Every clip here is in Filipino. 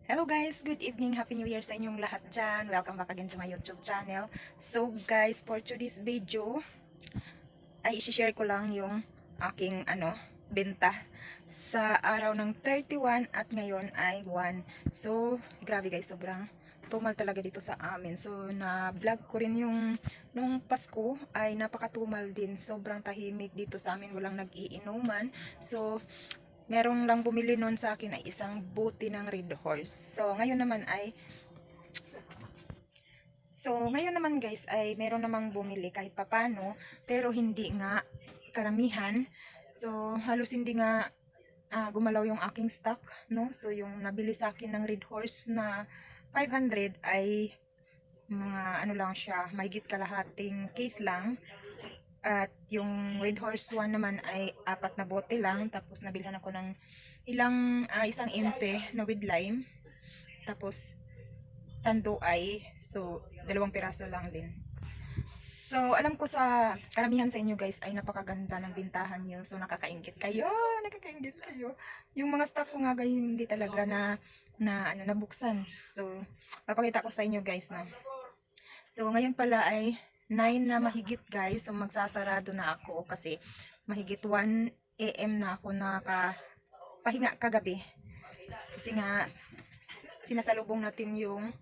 Hello guys, good evening, happy new year sa inyong lahat dyan. Welcome back again to my YouTube channel. So guys, for today's video ay i-share ko lang yung aking benta sa araw ng 31 at ngayon ay 1. So grabe guys, sobrang tumal talaga dito sa amin. So na vlog ko rin yung nung Pasko ay napakatumal din. Sobrang tahimik dito sa amin, walang nag-iinuman. So merong lang bumili noon sa akin ay isang bote ng Red Horse. So ngayon naman guys ay meron namang bumili kahit papano, pero hindi nga karamihan. So halos hindi nga gumalaw yung aking stock, no? So yung nabili sa akin ng Red Horse na 500 ay mga ano lang siya, mahigit kalahating case lang. At yung Red Horse 1 naman ay 4 na bote lang. Tapos nabilhan ako ng isang impe na with lime. Tapos tanduay. So 2 piraso lang din. So alam ko sa karamihan sa inyo guys ay napakaganda ng bintahan nyo. So nakakaingit kayo. Nakakaingit kayo. Yung mga stock ko nga guys hindi talaga nabuksan. So papakita ko sa inyo guys na. So ngayon pala ay 9 na mahigit guys. So magsasarado na ako kasi mahigit 1 AM na ako nakapahinga kagabi. Kasi nga sinasalubong natin yung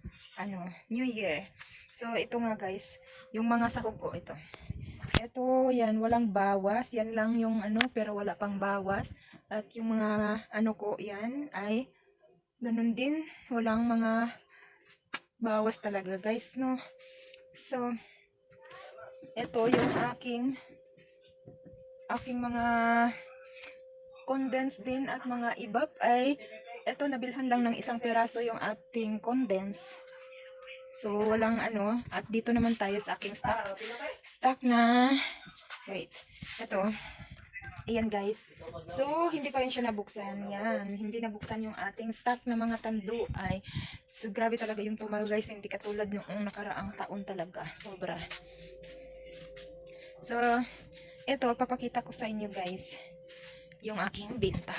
New Year. So ito nga guys, yung mga sahog ko ito. Ito yan, walang bawas. Yan lang yung pero wala pang bawas. At yung mga ko yan ay ganun din, walang mga bawas talaga guys, no. So ito yung aking mga condense din at mga ibap ay eto nabilhan lang ng 1 piraso yung ating condense. So walang at dito naman tayo sa aking stock na wait. Ito. Ayan guys. So hindi pa rin siya nabuksan. Yan, hindi nabuksan yung ating stock na mga tanduay. So grabe talaga yung tumal guys, hindi katulad noong nakaraang taon talaga. Sobra. So ito papakita ko sa inyo guys yung aking benta.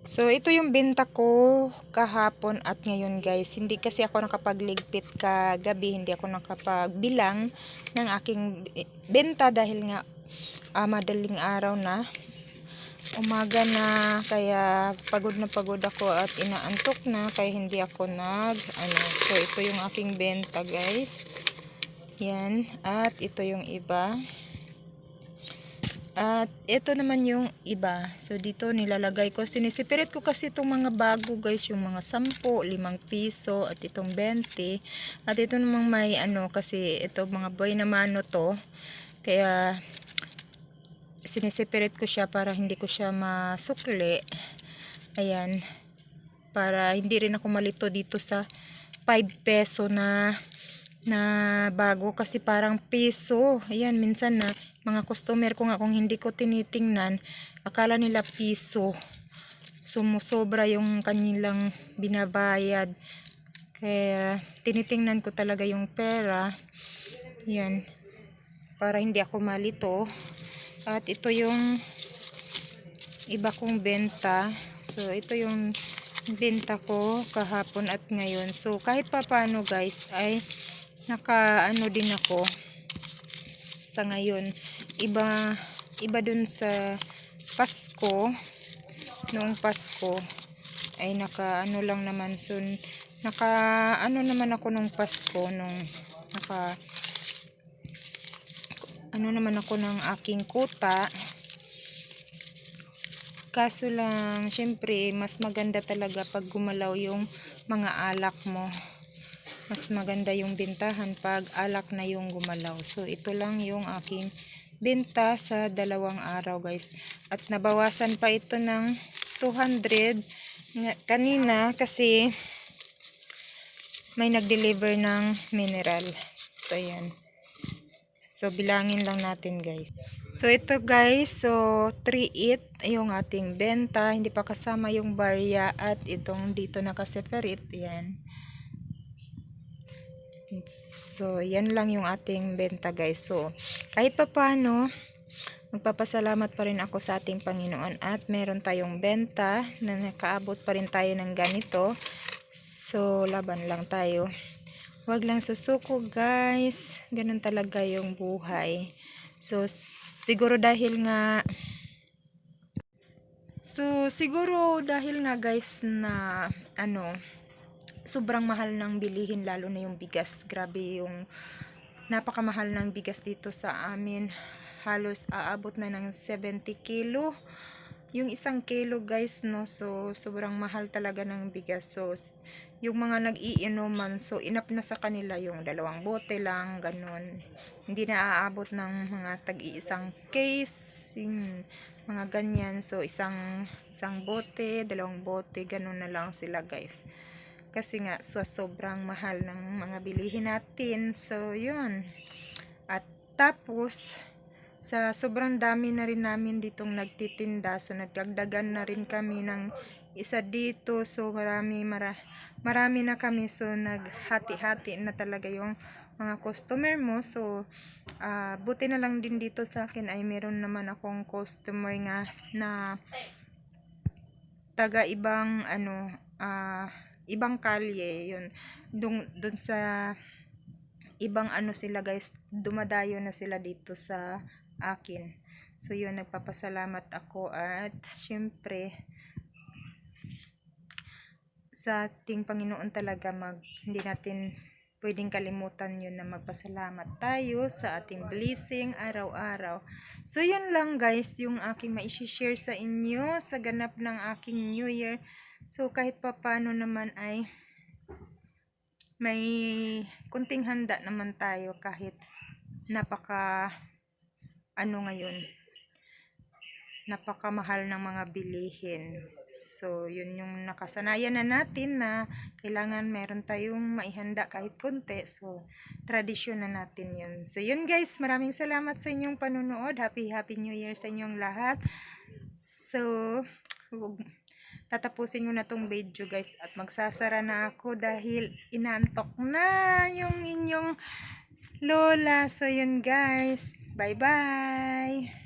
So ito yung benta ko kahapon at ngayon guys. Hindi kasi ako nakapagligpit kagabi, hindi ako nakapagbilang ng aking benta dahil nga madaling araw na, umaga na, kaya pagod na pagod ako at inaantok na, kaya hindi ako so ito yung aking benta guys. Yan, at ito yung iba. At ito naman yung iba. So dito nilalagay ko. Sinisipirit ko kasi itong mga bago guys. Yung mga 10, 5 piso at itong 20. At ito namang may kasi ito mga boy na mano to. Kaya sinisipirit ko siya para hindi ko siya masukli. Ayan. Para hindi rin ako malito dito sa 5 peso na bago kasi parang piso. Ayan, minsan na mga customer ko nga kung hindi ko tinitingnan, akala nila piso. Sumusobra yung kanilang binabayad. Kaya tinitingnan ko talaga yung pera. Yan. Para hindi ako malito. At ito yung iba kong benta. So ito yung benta ko kahapon at ngayon. So kahit papaano guys ay din ako sa ngayon. Iba dun sa Pasko. Noong Pasko ay lang naman. So naman ako nung Pasko nung naman ako ng aking kuta. Kaso lang syempre mas maganda talaga pag gumalaw yung mga alak mo. Mas maganda yung bintahan pag alak na yung gumalaw. So ito lang yung aking benta sa 2 araw guys. At nabawasan pa ito ng 200 kanina kasi may nag-deliver ng mineral. So ayan. So bilangin lang natin guys. So ito guys, so 3.8 yung ating benta. Hindi pa kasama yung barya at itong dito nakaseparate. Ayan. So, yan lang yung ating benta guys. So, kahit pa paano, magpapasalamat pa rin ako sa ating Panginoon at meron tayong benta na nakaabot pa rin tayo ng ganito. So, laban lang tayo. Wag lang susuko guys. Ganun talaga yung buhay. So, siguro dahil nga guys na sobrang mahal ng bilihin lalo na yung bigas. Grabe yung napakamahal ng bigas dito sa amin. Halos aabot na ng 70 kilo. Yung 1 kilo guys, no. So, sobrang mahal talaga ng bigas. So, yung mga nag-iinuman, so enough na sa kanila yung 2 bote lang, ganun. Hindi na aabot ng mga tag-iisang case, yung mga ganyan. So, isang bote, 2 bote, ganun na lang sila guys. Kasi nga, sobrang mahal ng mga bilihin natin. So, yun. At tapos, sa sobrang dami na rin namin ditong nagtitinda, so nagdagdagan na rin kami ng isa dito. So, marami na kami. So, naghati-hati na talaga yung mga customer mo. So, buti na lang din dito sa akin ay meron naman akong customer nga na taga ibang kalye, yun. Dun sa ibang sila guys, dumadayo na sila dito sa akin. So yun, nagpapasalamat ako at syempre sa ating Panginoon talaga hindi natin pwedeng kalimutan yun na magpasalamat tayo sa ating blessing araw-araw. So yun lang guys yung aking mai-share sa inyo sa ganap ng aking New Year. So kahit papano naman ay may kunting handa naman tayo kahit ngayon napakamahal ng mga bilihin. So yun yung nakasanayan na natin na kailangan meron tayong maihanda kahit konti. So tradisyon na natin yun. So yun guys, maraming salamat sa inyong panunood. Happy New Year sa inyong lahat. So tatapusin ko na tong video guys at magsasara na ako dahil inaantok na yung inyong lola. So yun guys, bye bye.